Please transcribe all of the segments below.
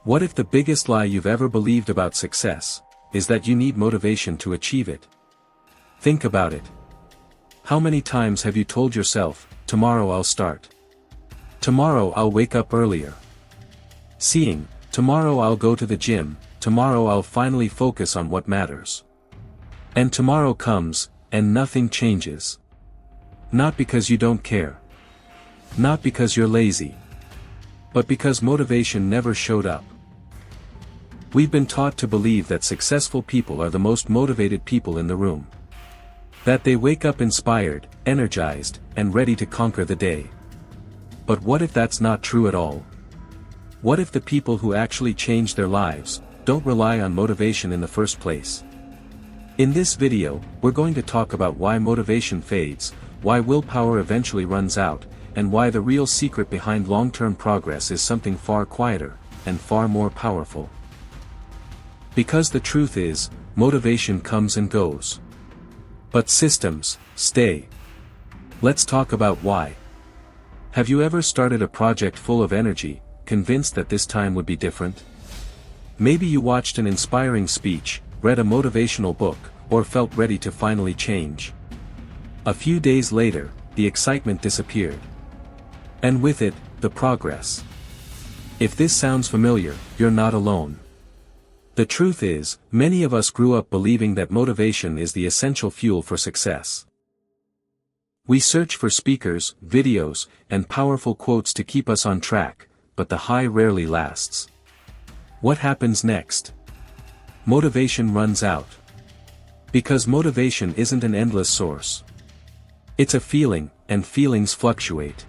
What if the biggest lie you've ever believed about success is that you need motivation to achieve it? Think about it. How many times have you told yourself, tomorrow I'll start? Tomorrow I'll wake up earlier. Seeing, tomorrow I'll go to the gym, tomorrow I'll finally focus on what matters. And tomorrow comes, and nothing changes. Not because you don't care. Not because you're lazy. But because motivation never showed up. We've been taught to believe that successful people are the most motivated people in the room. That they wake up inspired, energized, and ready to conquer the day. But what if that's not true at all? What if the people who actually change their lives don't rely on motivation in the first place? In this video, we're going to talk about why motivation fades, why willpower eventually runs out, and why the real secret behind long-term progress is something far quieter, and far more powerful. Because the truth is, motivation comes and goes. But systems stay. Let's talk about why. Have you ever started a project full of energy, convinced that this time would be different? Maybe you watched an inspiring speech, read a motivational book, or felt ready to finally change. A few days later, the excitement disappeared. And with it, the progress. If this sounds familiar, you're not alone. The truth is, many of us grew up believing that motivation is the essential fuel for success. We search for speakers, videos, and powerful quotes to keep us on track, but the high rarely lasts. What happens next? Motivation runs out. Because motivation isn't an endless source. It's a feeling, and feelings fluctuate.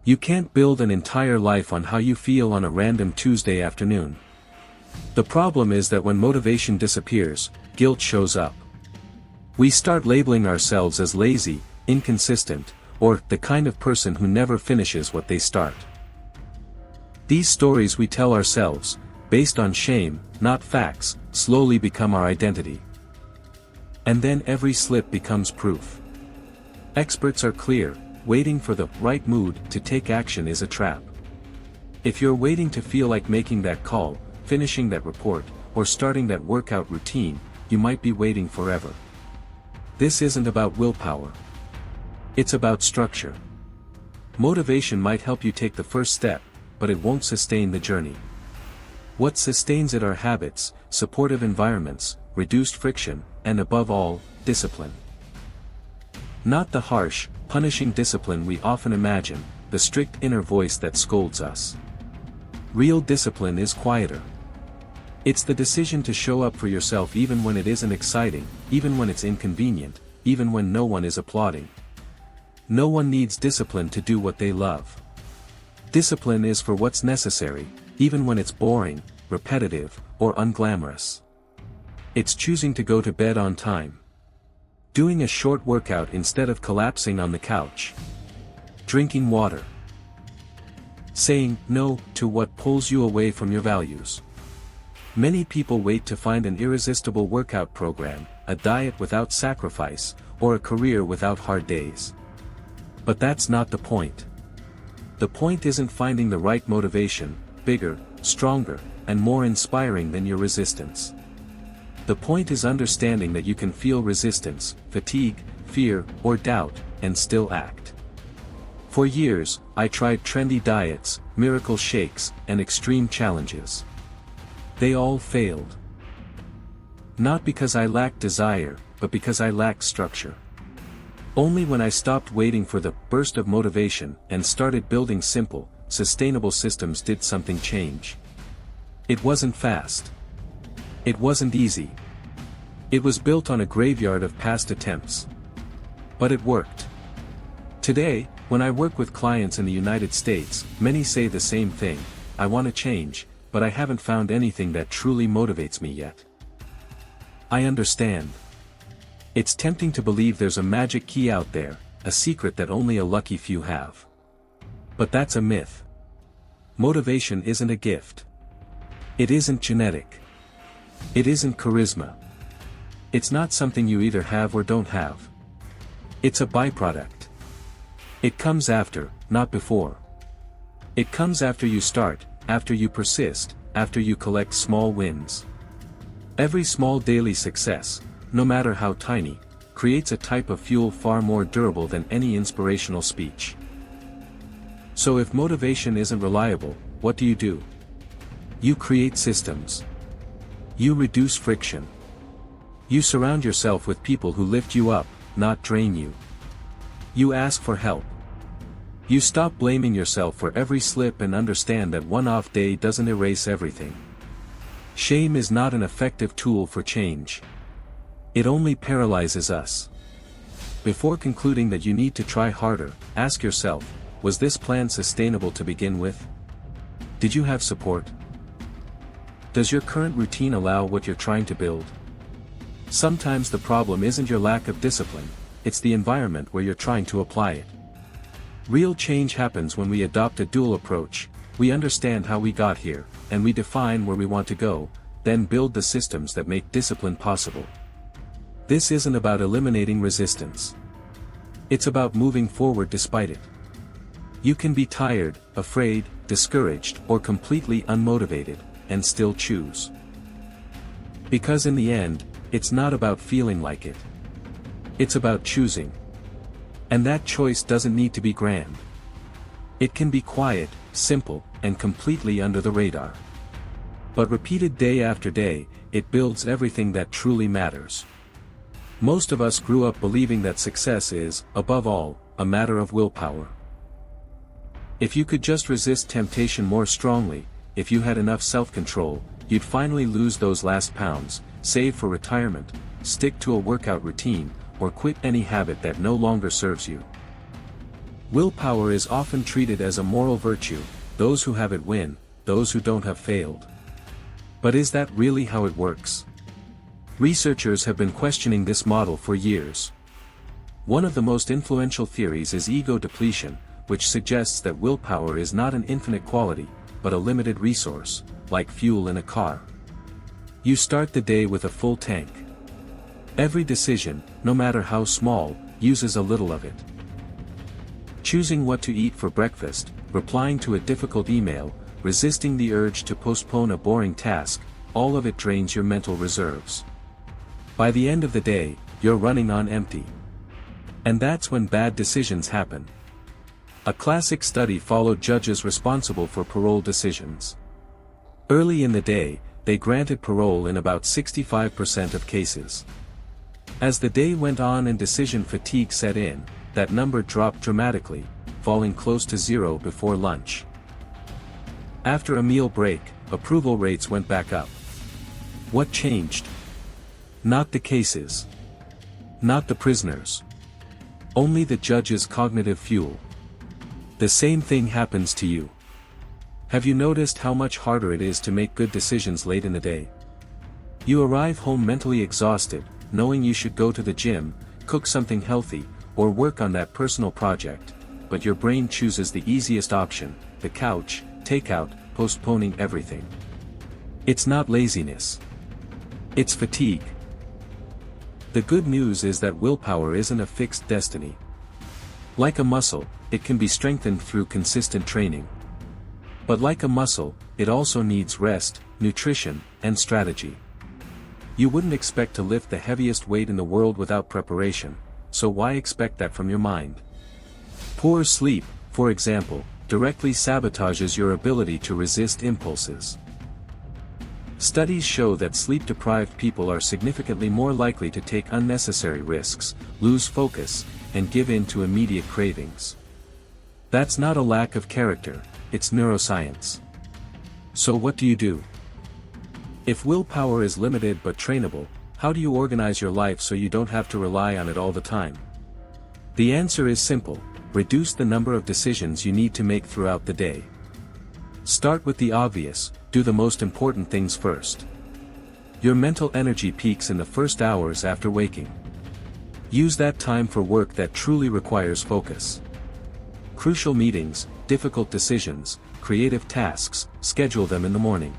You can't build an entire life on how you feel on a random Tuesday afternoon. The problem is that when motivation disappears, guilt shows up. We start labeling ourselves as lazy, inconsistent, or the kind of person who never finishes what they start. These stories we tell ourselves, based on shame, not facts, slowly become our identity. And then every slip becomes proof. Experts are clear, waiting for the right mood to take action is a trap. If you're waiting to feel like making that call, finishing that report, or starting that workout routine, you might be waiting forever. This isn't about willpower. It's about structure. Motivation might help you take the first step, but it won't sustain the journey. What sustains it are habits, supportive environments, reduced friction, and above all, discipline. Not the harsh, punishing discipline we often imagine, the strict inner voice that scolds us. Real discipline is quieter. It's the decision to show up for yourself even when it isn't exciting, even when it's inconvenient, even when no one is applauding. No one needs discipline to do what they love. Discipline is for what's necessary, even when it's boring, repetitive, or unglamorous. It's choosing to go to bed on time. Doing a short workout instead of collapsing on the couch. Drinking water. Saying no to what pulls you away from your values. Many people wait to find an irresistible workout program, a diet without sacrifice, or a career without hard days. But that's not the point. The point isn't finding the right motivation, bigger, stronger, and more inspiring than your resistance. The point is understanding that you can feel resistance, fatigue, fear, or doubt, and still act. For years, I tried trendy diets, miracle shakes, and extreme challenges. They all failed. Not because I lacked desire, but because I lacked structure. Only when I stopped waiting for the burst of motivation and started building simple, sustainable systems did something change. It wasn't fast. It wasn't easy. It was built on a graveyard of past attempts. But it worked. Today, when I work with clients in the United States, many say the same thing: I want to change, but I haven't found anything that truly motivates me yet. I understand. It's tempting to believe there's a magic key out there, a secret that only a lucky few have. But that's a myth. Motivation isn't a gift. It isn't genetic. It isn't charisma. It's not something you either have or don't have. It's a byproduct. It comes after, not before. It comes after you start, after you persist, after you collect small wins. Every small daily success, no matter how tiny, creates a type of fuel far more durable than any inspirational speech. So if motivation isn't reliable, what do? You create systems. You reduce friction. You surround yourself with people who lift you up, not drain you. You ask for help. You stop blaming yourself for every slip and understand that one off day doesn't erase everything. Shame is not an effective tool for change. It only paralyzes us. Before concluding that you need to try harder, ask yourself, was this plan sustainable to begin with? Did you have support? Does your current routine allow what you're trying to build? Sometimes the problem isn't your lack of discipline, it's the environment where you're trying to apply it. Real change happens when we adopt a dual approach. We understand how we got here, and we define where we want to go, then build the systems that make discipline possible. This isn't about eliminating resistance. It's about moving forward despite it. You can be tired, afraid, discouraged, or completely unmotivated, and still choose. Because in the end, it's not about feeling like it. It's about choosing. And that choice doesn't need to be grand. It can be quiet, simple, and completely under the radar. But repeated day after day, it builds everything that truly matters. Most of us grew up believing that success is, above all, a matter of willpower. If you could just resist temptation more strongly, if you had enough self-control, you'd finally lose those last pounds, save for retirement, stick to a workout routine, or quit any habit that no longer serves you. Willpower is often treated as a moral virtue, those who have it win, those who don't have failed. But is that really how it works? Researchers have been questioning this model for years. One of the most influential theories is ego depletion, which suggests that willpower is not an infinite quality, but a limited resource, like fuel in a car. You start the day with a full tank. Every decision, no matter how small, uses a little of it. Choosing what to eat for breakfast, replying to a difficult email, resisting the urge to postpone a boring task, all of it drains your mental reserves. By the end of the day, you're running on empty. And that's when bad decisions happen. A classic study followed judges responsible for parole decisions. Early in the day, they granted parole in about 65% of cases. As the day went on and decision fatigue set in, that number dropped dramatically, falling close to zero before lunch. After a meal break, approval rates went back up. What changed? Not the cases. Not the prisoners. Only the judge's cognitive fuel. The same thing happens to you. Have you noticed how much harder it is to make good decisions late in the day? You arrive home mentally exhausted, knowing you should go to the gym, cook something healthy, or work on that personal project, but your brain chooses the easiest option, the couch, takeout, postponing everything. It's not laziness. It's fatigue. The good news is that willpower isn't a fixed destiny. Like a muscle, it can be strengthened through consistent training. But like a muscle, it also needs rest, nutrition, and strategy. You wouldn't expect to lift the heaviest weight in the world without preparation, so why expect that from your mind? Poor sleep, for example, directly sabotages your ability to resist impulses. Studies show that sleep-deprived people are significantly more likely to take unnecessary risks, lose focus, and give in to immediate cravings. That's not a lack of character, it's neuroscience. So what do? If willpower is limited but trainable, how do you organize your life so you don't have to rely on it all the time? The answer is simple: reduce the number of decisions you need to make throughout the day. Start with the obvious, do the most important things first. Your mental energy peaks in the first hours after waking. Use that time for work that truly requires focus. Crucial meetings, difficult decisions, creative tasks, schedule them in the morning.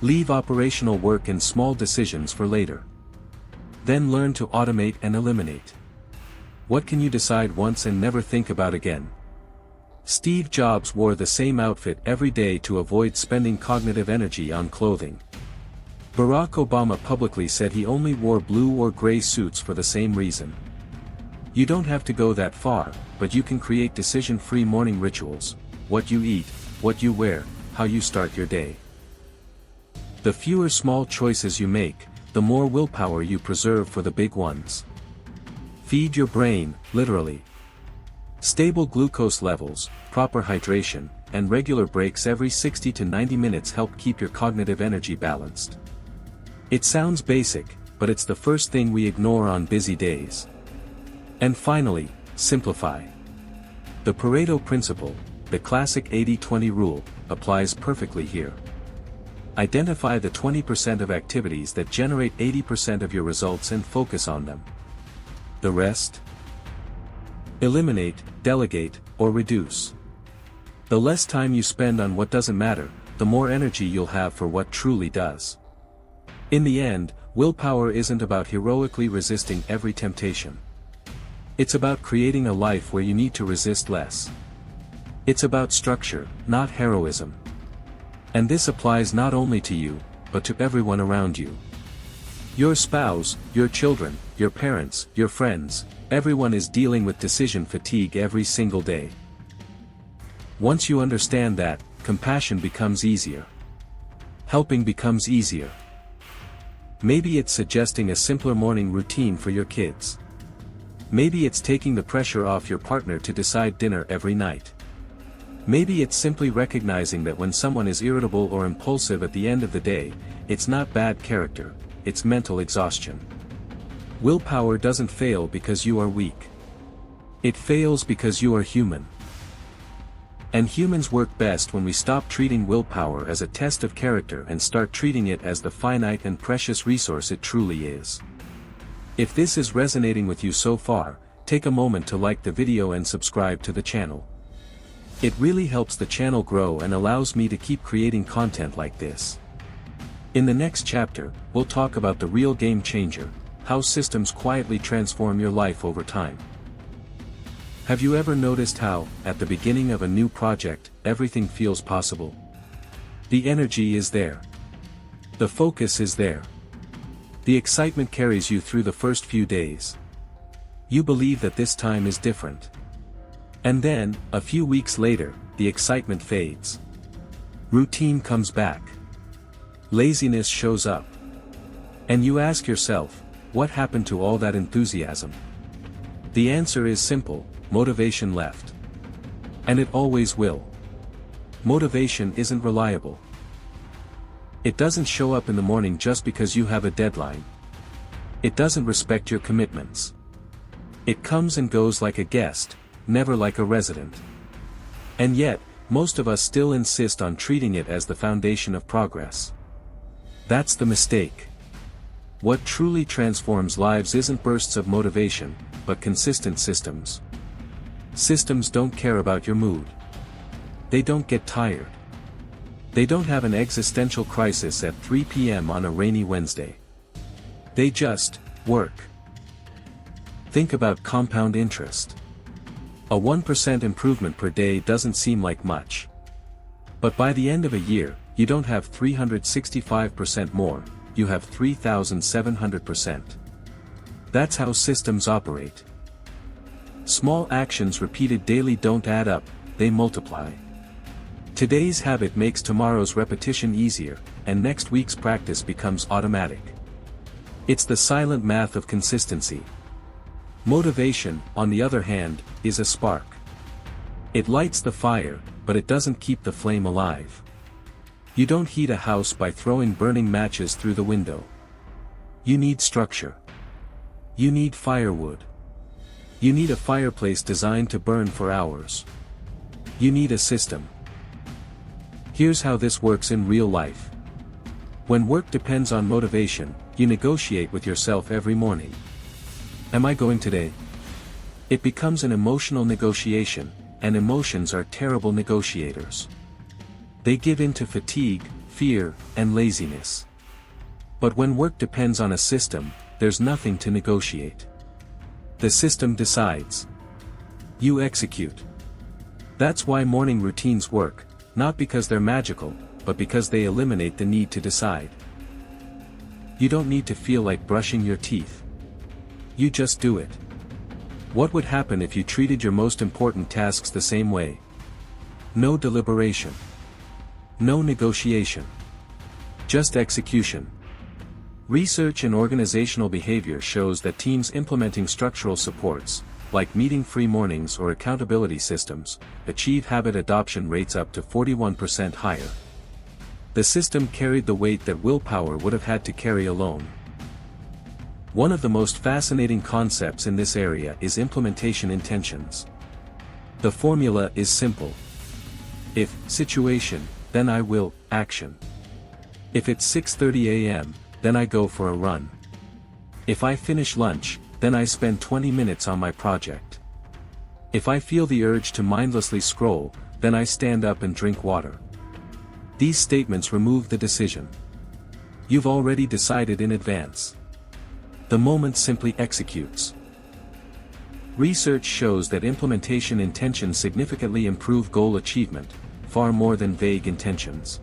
Leave operational work and small decisions for later. Then learn to automate and eliminate. What can you decide once and never think about again? Steve Jobs wore the same outfit every day to avoid spending cognitive energy on clothing. Barack Obama publicly said he only wore blue or gray suits for the same reason. You don't have to go that far, but you can create decision-free morning rituals: what you eat, what you wear, how you start your day. The fewer small choices you make, the more willpower you preserve for the big ones. Feed your brain, literally. Stable glucose levels, proper hydration, and regular breaks every 60 to 90 minutes help keep your cognitive energy balanced. It sounds basic, but it's the first thing we ignore on busy days. And finally, simplify. The Pareto principle, the classic 80-20 rule, applies perfectly here. Identify the 20% of activities that generate 80% of your results and focus on them. The rest? Eliminate, delegate, or reduce. The less time you spend on what doesn't matter, the more energy you'll have for what truly does. In the end, willpower isn't about heroically resisting every temptation. It's about creating a life where you need to resist less. It's about structure, not heroism. And this applies not only to you, but to everyone around you. Your spouse, your children, your parents, your friends, everyone is dealing with decision fatigue every single day. Once you understand that, compassion becomes easier. Helping becomes easier. Maybe it's suggesting a simpler morning routine for your kids. Maybe it's taking the pressure off your partner to decide dinner every night. Maybe it's simply recognizing that when someone is irritable or impulsive at the end of the day, it's not bad character, it's mental exhaustion. Willpower doesn't fail because you are weak. It fails because you are human. And humans work best when we stop treating willpower as a test of character and start treating it as the finite and precious resource it truly is. If this is resonating with you so far, take a moment to like the video and subscribe to the channel. It really helps the channel grow and allows me to keep creating content like this. In the next chapter, we'll talk about the real game changer, how systems quietly transform your life over time. Have you ever noticed how, at the beginning of a new project, everything feels possible? The energy is there. The focus is there. The excitement carries you through the first few days. You believe that this time is different. And then, a few weeks later, the excitement fades. Routine comes back. Laziness shows up. And you ask yourself, what happened to all that enthusiasm? The answer is simple: motivation left. And it always will. Motivation isn't reliable. It doesn't show up in the morning just because you have a deadline. It doesn't respect your commitments. It comes and goes like a guest, never like a resident. And yet, most of us still insist on treating it as the foundation of progress. That's the mistake. What truly transforms lives isn't bursts of motivation, but consistent systems. Systems don't care about your mood. They don't get tired. They don't have an existential crisis at 3 p.m. on a rainy Wednesday. They just work. Think about compound interest. A 1% improvement per day doesn't seem like much. But by the end of a year, you don't have 365% more, you have 3,700%. That's how systems operate. Small actions repeated daily don't add up, they multiply. Today's habit makes tomorrow's repetition easier, and next week's practice becomes automatic. It's the silent math of consistency. Motivation, on the other hand, is a spark. It lights the fire, but it doesn't keep the flame alive. You don't heat a house by throwing burning matches through the window. You need structure. You need firewood. You need a fireplace designed to burn for hours. You need a system. Here's how this works in real life. When work depends on motivation, you negotiate with yourself every morning. Am I going today? It becomes an emotional negotiation, and emotions are terrible negotiators. They give in to fatigue, fear, and laziness. But when work depends on a system, there's nothing to negotiate. The system decides. You execute. That's why morning routines work, not because they're magical, but because they eliminate the need to decide. You don't need to feel like brushing your teeth. You just do it. What would happen if you treated your most important tasks the same way? No deliberation. No negotiation. Just execution. Research in organizational behavior shows that teams implementing structural supports, like meeting-free mornings or accountability systems, achieve habit adoption rates up to 41% higher. The system carried the weight that willpower would have had to carry alone. One of the most fascinating concepts in this area is implementation intentions. The formula is simple. If situation, then I will action. If it's 6:30 a.m., then I go for a run. If I finish lunch, then I spend 20 minutes on my project. If I feel the urge to mindlessly scroll, then I stand up and drink water. These statements remove the decision. You've already decided in advance. The moment simply executes. Research shows that implementation intentions significantly improve goal achievement, far more than vague intentions.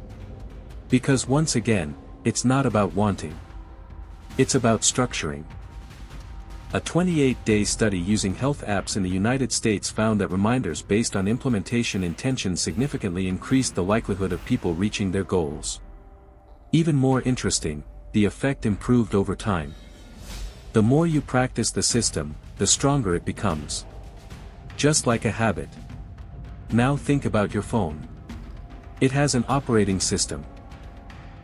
Because once again, it's not about wanting. It's about structuring. A 28-day study using health apps in the United States found that reminders based on implementation intentions significantly increased the likelihood of people reaching their goals. Even more interesting, the effect improved over time. The more you practice the system, the stronger it becomes. Just like a habit. Now think about your phone. It has an operating system.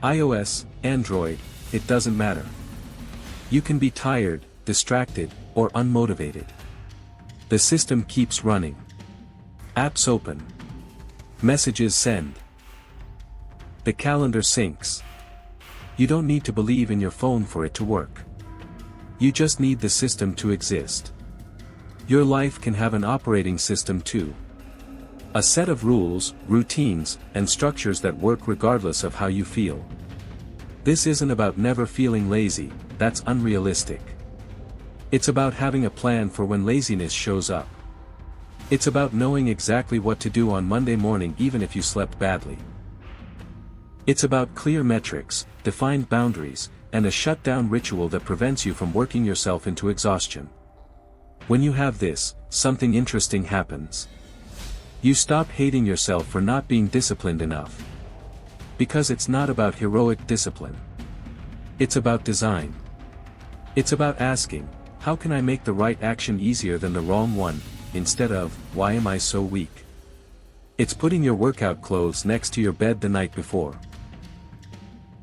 iOS, Android, it doesn't matter. You can be tired, distracted, or unmotivated. The system keeps running. Apps open. Messages send. The calendar syncs. You don't need to believe in your phone for it to work. You just need the system to exist. Your life can have an operating system too. A set of rules, routines, and structures that work regardless of how you feel. This isn't about never feeling lazy, that's unrealistic. It's about having a plan for when laziness shows up. It's about knowing exactly what to do on Monday morning even if you slept badly. It's about clear metrics, defined boundaries, and a shutdown ritual that prevents you from working yourself into exhaustion. When you have this, something interesting happens. You stop hating yourself for not being disciplined enough. Because it's not about heroic discipline. It's about design. It's about asking, how can I make the right action easier than the wrong one, instead of, why am I so weak? It's putting your workout clothes next to your bed the night before.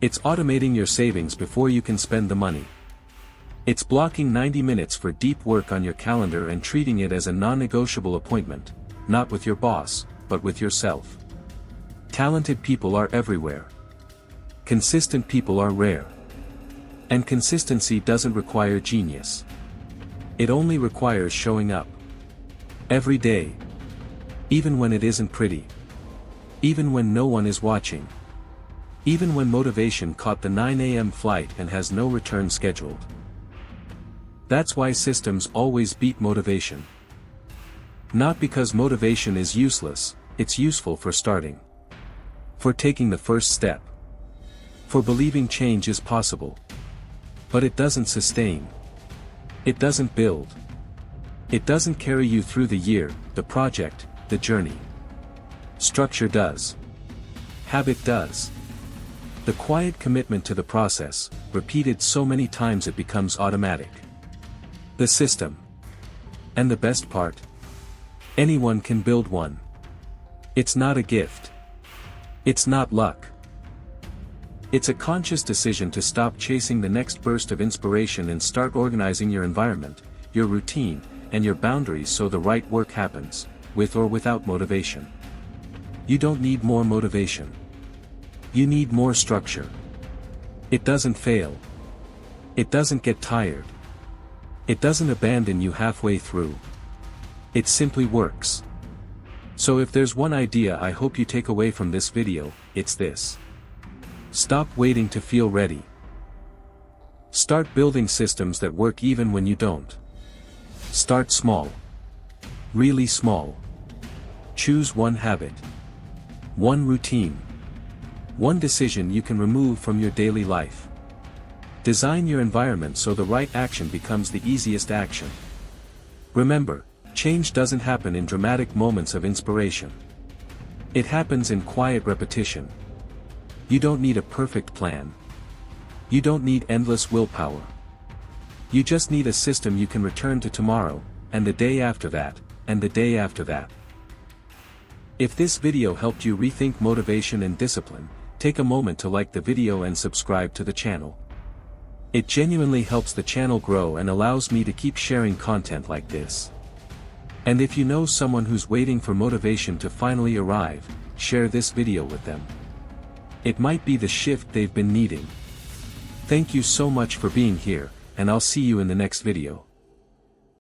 It's automating your savings before you can spend the money. It's blocking 90 minutes for deep work on your calendar and treating it as a non-negotiable appointment, not with your boss, but with yourself. Talented people are everywhere. Consistent people are rare. And consistency doesn't require genius. It only requires showing up. Every day. Even when it isn't pretty. Even when no one is watching. Even when motivation caught the 9 a.m. flight and has no return scheduled. That's why systems always beat motivation. Not because motivation is useless, it's useful for starting. For taking the first step. For believing change is possible. But it doesn't sustain. It doesn't build. It doesn't carry you through the year, the project, the journey. Structure does. Habit does. The quiet commitment to the process, repeated so many times it becomes automatic. The system. And the best part? Anyone can build one. It's not a gift. It's not luck. It's a conscious decision to stop chasing the next burst of inspiration and start organizing your environment, your routine, and your boundaries so the right work happens, with or without motivation. You don't need more motivation. You need more structure. It doesn't fail. It doesn't get tired. It doesn't abandon you halfway through. It simply works. So if there's one idea I hope you take away from this video, it's this. Stop waiting to feel ready. Start building systems that work even when you don't. Start small. Really small. Choose one habit. One routine. One decision you can remove from your daily life. Design your environment so the right action becomes the easiest action. Remember, change doesn't happen in dramatic moments of inspiration. It happens in quiet repetition. You don't need a perfect plan. You don't need endless willpower. You just need a system you can return to tomorrow, and the day after that, and the day after that. If this video helped you rethink motivation and discipline, take a moment to like the video and subscribe to the channel. It genuinely helps the channel grow and allows me to keep sharing content like this. And if you know someone who's waiting for motivation to finally arrive, share this video with them. It might be the shift they've been needing. Thank you so much for being here, and I'll see you in the next video.